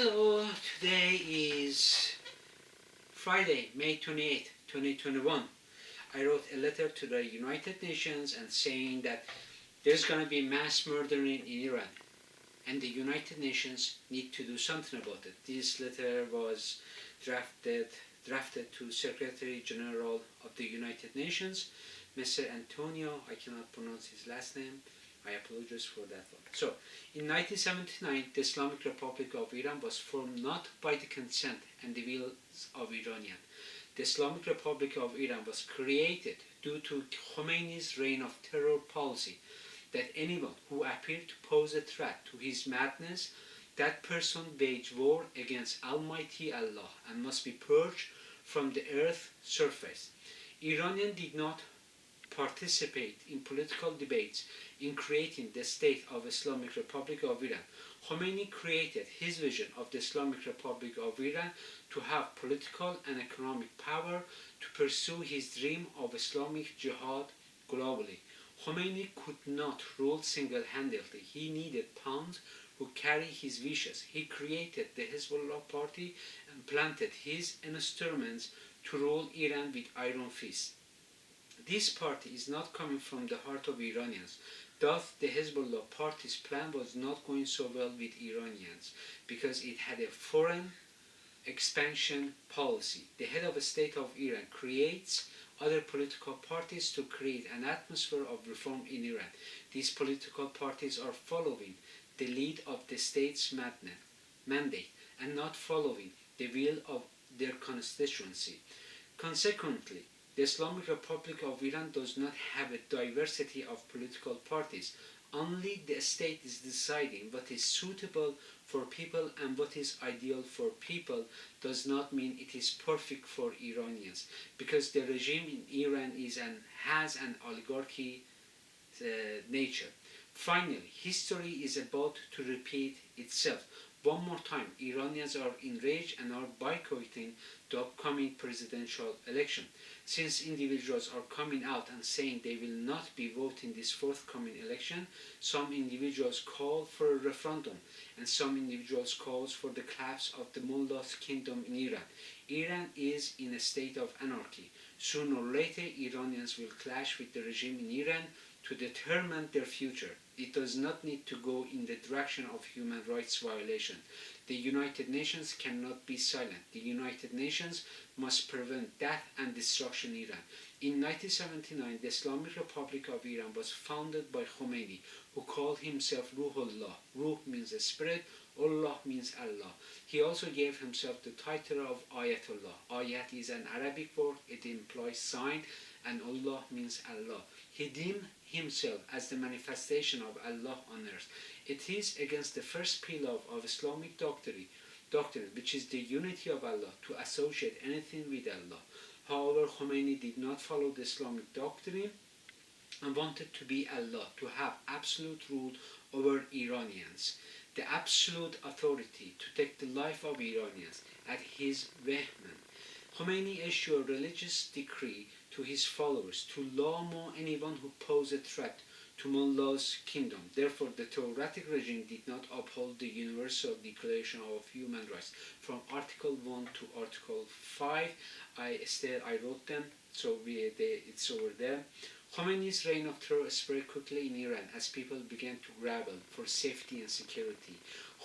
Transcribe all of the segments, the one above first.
Hello, today is Friday, May 28, 2021. I wrote a letter to the United Nations and saying that there's going to be mass murdering in Iran and the United Nations need to do something about it. This letter was drafted to Secretary General of the United Nations, Mr. Antonio, I cannot pronounce his last name, I apologize for that one. So, in 1979, the Islamic Republic of Iran was formed not by the consent and the will of Iranians. The Islamic Republic of Iran was created due to Khomeini's reign of terror policy, that anyone who appeared to pose a threat to his madness, that person waged war against Almighty Allah and must be purged from the earth's surface. Iranians did not participate in political debates in creating the state of Islamic Republic of Iran. Khomeini created his vision of the Islamic Republic of Iran to have political and economic power to pursue his dream of Islamic jihad globally. Khomeini could not rule single-handedly. He needed pawns who carry his wishes. He created the Hezbollah party and planted his instruments to rule Iran with iron fists. This party is not coming from the heart of Iranians. Thus, the Hezbollah party's plan was not going so well with Iranians because it had a foreign expansion policy. The head of the state of Iran creates other political parties to create an atmosphere of reform in Iran. These political parties are following the lead of the state's mandate and not following the will of their constituency. Consequently, the Islamic Republic of Iran does not have a diversity of political parties. Only the state is deciding what is suitable for people, and what is ideal for people does not mean it is perfect for Iranians, because the regime in Iran has an oligarchy nature. Finally, history is about to repeat itself. One more time, Iranians are enraged and are boycotting the upcoming presidential election. Since individuals are coming out and saying they will not be voting this forthcoming election, some individuals call for a referendum and some individuals call for the collapse of the mullah's kingdom in Iran. Iran is in a state of anarchy. Sooner or later, Iranians will clash with the regime in Iran to determine their future. It does not need to go in the direction of human rights violation. The United Nations cannot be silent. The United Nations must prevent death and destruction in Iran. In 1979, the Islamic Republic of Iran was founded by Khomeini, who called himself Ruhullah. Ruh means a spirit, Allah means Allah. He also gave himself the title of Ayatollah. Ayat is an Arabic word, it implies sign, and Allah means Allah. He deemed himself as the manifestation of Allah on earth. It is against the first pillar of Islamic doctrine, which is the unity of Allah, to associate anything with Allah. However, Khomeini did not follow the Islamic doctrine and wanted to be Allah, to have absolute rule over Iranians, the absolute authority to take the life of Iranians at his vehement. Khomeini issued a religious decree to his followers to law anyone who posed a threat to Mullah's kingdom. Therefore, the theocratic regime did not uphold the Universal Declaration of Human Rights. From Article 1 to Article 5, I wrote them, so it's over there. Khomeini's reign of terror spread quickly in Iran as people began to grapple for safety and security.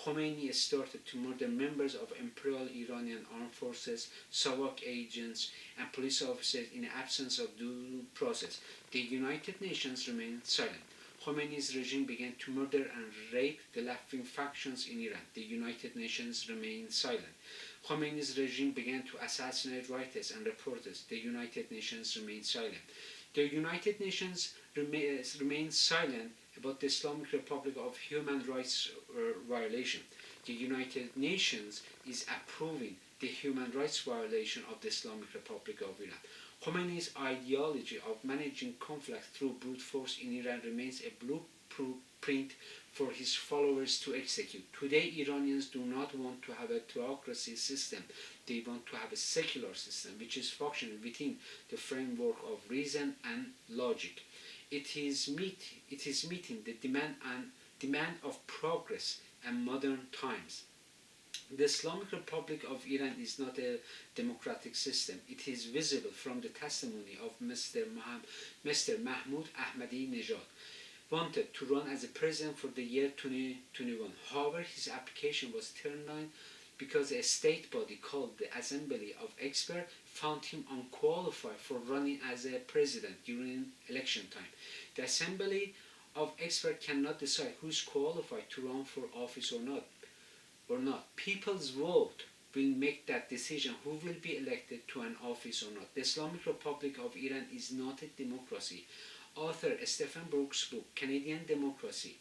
Khomeini started to murder members of Imperial Iranian Armed Forces, Savak agents, and police officers in the absence of due process. The United Nations remained silent. Khomeini's regime began to murder and rape the left-wing factions in Iran. The United Nations remained silent. Khomeini's regime began to assassinate writers and reporters. The United Nations remained silent. The United Nations remains silent about the Islamic Republic of human rights violation. The United Nations is approving the human rights violation of the Islamic Republic of Iran. Khomeini's ideology of managing conflict through brute force in Iran remains a blueprint for his followers to execute. Today, Iranians do not want to have a theocracy system. They want to have a secular system which is functioning within the framework of reason and logic. It is meeting the demand of progress and modern times. The Islamic Republic of Iran is not a democratic system. It is visible from the testimony of Mr. Mahmoud Ahmadinejad, wanted to run as a president for the year 2021. However, his application was turned down because a state body called the Assembly of Experts found him unqualified for running as a president during election time. The Assembly of Experts cannot decide who is qualified to run for office or not. People's vote will make that decision who will be elected to an office or not. The Islamic Republic of Iran is not a democracy. Author Stephen Brooks' book, Canadian Democracy,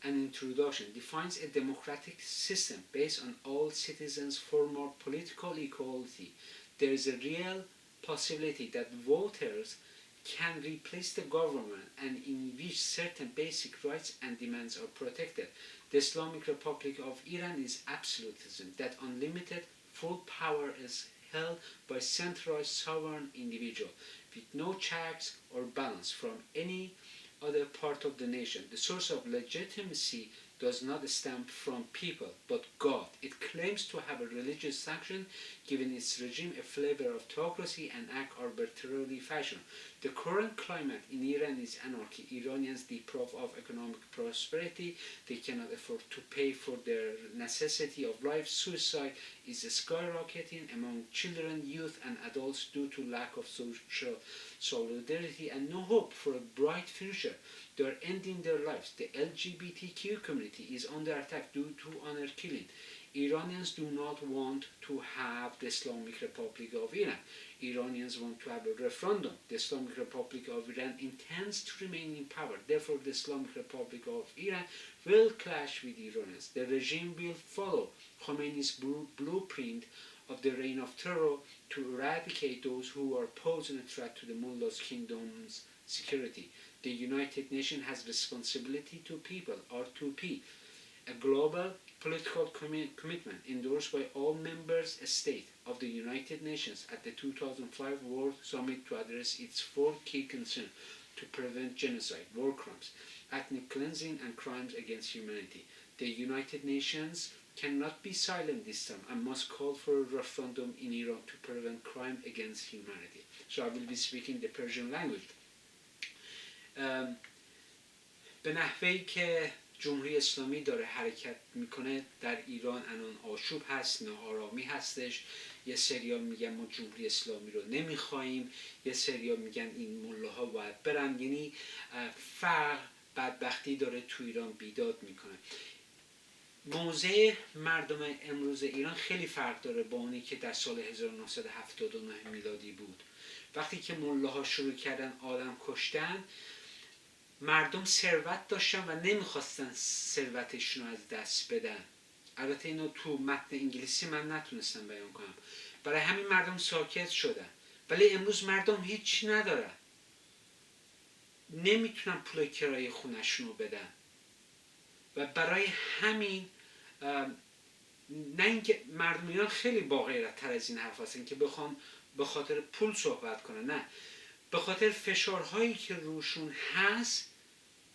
an introduction, defines a democratic system based on all citizens for more political equality. There is a real possibility that voters can replace the government and in which certain basic rights and demands are protected. The Islamic Republic of Iran is absolutism, that unlimited full power is held by centralized sovereign individual with no checks or balance from any other part of the nation. The source of legitimacy does not stem from people, but God. It claims to have a religious sanction, giving its regime a flavor of theocracy and act arbitrarily fashion. The current climate in Iran is anarchy. Iranians deprived of economic prosperity, they cannot afford to pay for their necessity of life. Suicide is skyrocketing among children, youth, and adults due to lack of social solidarity and no hope for a bright future. They are ending their lives. The LGBTQ community is under attack due to honor killing. Iranians do not want to have the Islamic Republic of Iran. Iranians want to have a referendum. The Islamic Republic of Iran intends to remain in power. Therefore, the Islamic Republic of Iran will clash with Iranians. The regime will follow Khomeini's blueprint of the reign of terror to eradicate those who are posing a threat to the mullah's kingdom's security. The United Nations has responsibility to people, R2P, a global political commitment endorsed by all member states of the United Nations at the 2005 World Summit to address its 4 key concerns to prevent genocide, war crimes, ethnic cleansing, and crimes against humanity. The United Nations cannot be silent this time and must call for a referendum in Iran to prevent crime against humanity. So I will be speaking the Persian language. به نحوهی که جمهوری اسلامی داره حرکت میکنه در ایران الان آشوب هست، ناآرامی هستش. یه سریا میگن ما جمهوری اسلامی رو نمیخوایم، یه سریا میگن این ملاها باید برن. یعنی فقر، بدبختی داره تو ایران بیداد میکنه. موضع مردم امروز ایران خیلی فرق داره با اونی که در سال 1979 میلادی بود. وقتی که ملاها شروع کردن آدم کشتن، مردم ثروت داشتن و نمیخواستن ثروتشون رو از دست بدن. البته اینو تو متن انگلیسی من نتونستم بیان کنم. برای همین مردم ساکت شدن. ولی امروز مردم هیچی ندارن. نمیتونن پول کرایه خونه‌شون رو بدن. و برای همین نه اینکه مردم ایران خیلی با غیرت تر از این حرف هستن که بخوان به خاطر پول صحبت کنن، نه، به خاطر فشارهایی که روشون هست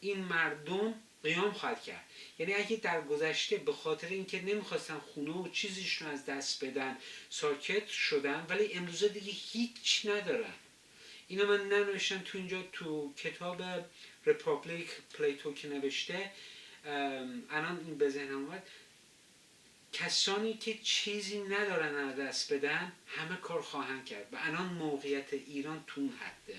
این مردم قیام خواهد کرد. یعنی اگه در گذشته به خاطر اینکه نمیخواستن خونه و چیزیشون از دست بدن ساکت شدن، ولی امروزه دیگه هیچ ندارن. اینو من ننوشتم تو اینجا، تو کتاب رپابلیک پلیتو که نوشته، الان این به ذهنم اومد، کسانی که چیزی ندارن از دست بدن همه کار خواهند کرد و الان موقعیت ایران تو اون حده.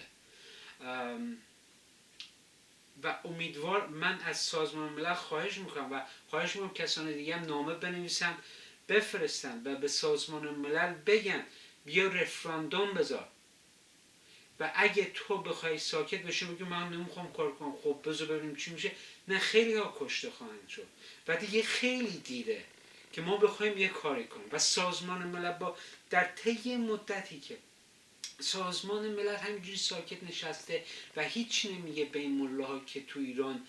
و امیدوار من از سازمان ملل خواهش میکنم کسان دیگه هم نامه بنویسن بفرستن و به سازمان ملل بگن بیا رفراندوم بذار. و اگه تو بخوای ساکت بشی بگی من نمیخوام کار کنم، خب بذار ببینیم چی میشه، نه، خیلی ها کشته خواهند شد و دیگه خیلی دیره که ما بخوایم یه کاری کنیم. و سازمان ملل با در طی مدتی که سازمان ملل همینجوری ساکت نشسته و هیچ نمیگه به این ملاها که تو ایران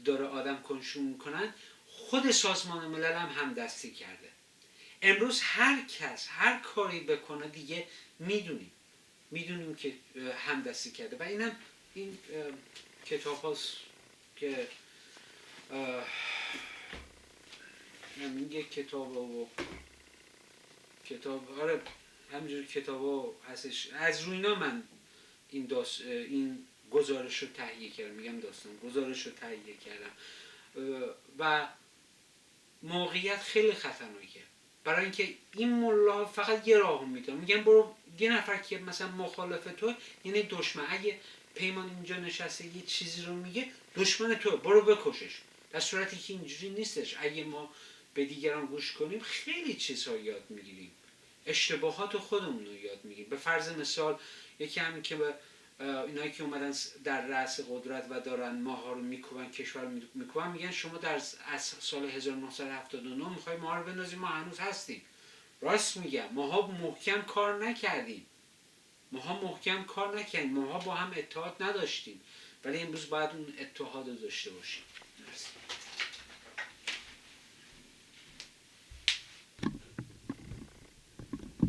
داره آدم کشون میکنن، خود سازمان ملل هم دستی کرده. امروز هر کس هر کاری بکنه دیگه میدونیم که هم دستی کرده. و اینم این کتاب هاست که یک کتاب آره همینجور کتابا هستش. از روی اینا من این گزارش رو تهیه کردم، میگم داستان گزارش رو تهیه کردم. و موقعیت خیلی خطرناکه، برای اینکه این ملا فقط یه راه میدن، میگن برو یه نفر که مثلا مخالف تو، یعنی دشمن، اگه پیمان اینجا نشسته یه چیزی رو میگه دشمن تو، برو بکشش. در صورتی که اینجوری نیستش. اگه ما به دیگران گوش کنیم خیلی چیزها یاد میگیریم، اشتباهات خودمون رو یاد میگیریم. به فرض مثال یکی همین که به اینایی که اومدن در رأس قدرت و دارن ماها رو میکوبن، کشور میکوبن، میگن شما از سال 1979 میخوای ما رو بندازیم، ما هنوز هستیم. راست میگم، ماها محکم کار نکردیم، ماها با هم اتحاد نداشتیم، ولی امروز باید اون اتحاد رو داشته باشیم.